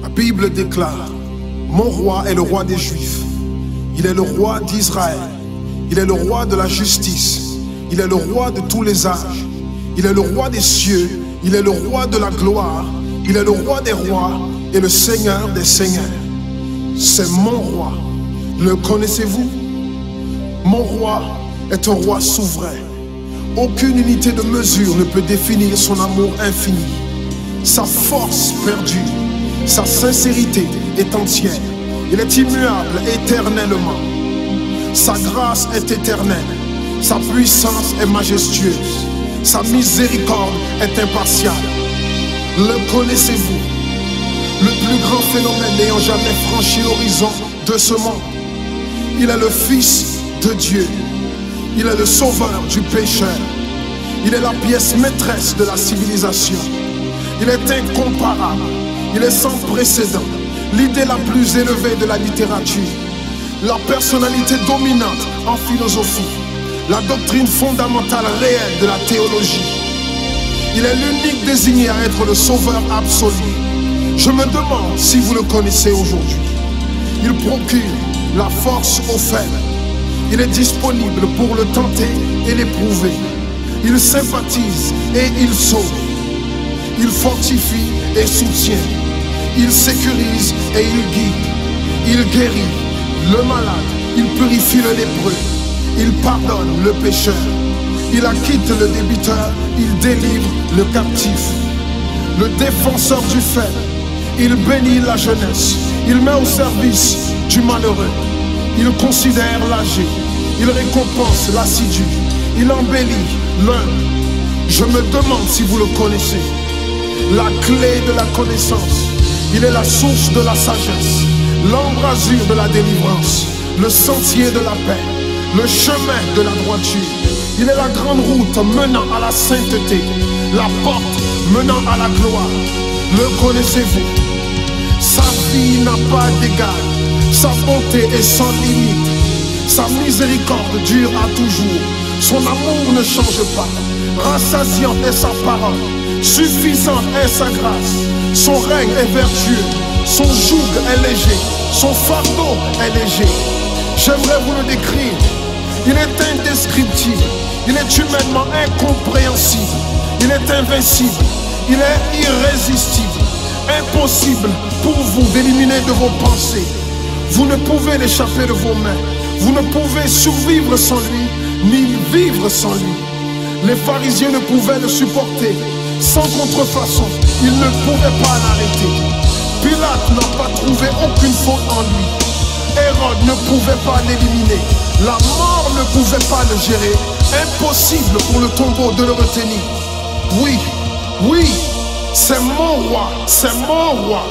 La Bible déclare: mon roi est le roi des Juifs. Il est le roi d'Israël. Il est le roi de la justice. Il est le roi de tous les âges. Il est le roi des cieux. Il est le roi de la gloire. Il est le roi des rois et le Seigneur des seigneurs. C'est mon roi. Le connaissez-vous? Mon roi est un roi souverain. Aucune unité de mesure ne peut définir son amour infini. Sa force perdue, sa sincérité est entière. Il est immuable éternellement. Sa grâce est éternelle. Sa puissance est majestueuse. Sa miséricorde est impartiale. Le connaissez-vous? Le plus grand phénomène n'ayant jamais franchi l'horizon de ce monde. Il est le Fils de Dieu. Il est le sauveur du pécheur. Il est la pièce maîtresse de la civilisation. Il est incomparable. Il est sans précédent. L'idée la plus élevée de la littérature. La personnalité dominante en philosophie. La doctrine fondamentale réelle de la théologie. Il est l'unique désigné à être le sauveur absolu. Je me demande si vous le connaissez aujourd'hui. Il procure la force aux faibles. Il est disponible pour le tenter et l'éprouver. Il sympathise et il sauve. Il fortifie et soutient. Il sécurise et il guide. Il guérit le malade. Il purifie le lépreux. Il pardonne le pécheur. Il acquitte le débiteur. Il délivre le captif. Le défenseur du faible. Il bénit la jeunesse. Il met au service du malheureux. Il considère l'âgé. Il récompense l'assidu. Il embellit l'humble. Je me demande si vous le connaissez. La clé de la connaissance. Il est la source de la sagesse. L'embrasure de la délivrance. Le sentier de la paix. Le chemin de la droiture. Il est la grande route menant à la sainteté. La porte menant à la gloire. Le connaissez-vous? Sa vie n'a pas d'égal. Sa bonté est sans limite. Sa miséricorde dure à toujours. Son amour ne change pas. Rassasiante est sa parole. Suffisante est sa grâce. Son règne est vertueux. Son joug est léger. Son fardeau est léger. J'aimerais vous le décrire. Il est indescriptible. Il est humainement incompréhensible. Il est invincible. Il est irrésistible. Impossible pour vous d'éliminer de vos pensées. Vous ne pouvez l'échapper de vos mains. Vous ne pouvez survivre sans lui, ni vivre sans lui. Les pharisiens ne pouvaient le supporter. Sans contrefaçon, ils ne pouvaient pas l'arrêter. Pilate n'a pas trouvé aucune faute en lui. Hérode ne pouvait pas l'éliminer. La mort ne pouvait pas le gérer. Impossible pour le tombeau de le retenir. Oui, oui, c'est mon roi, c'est mon roi.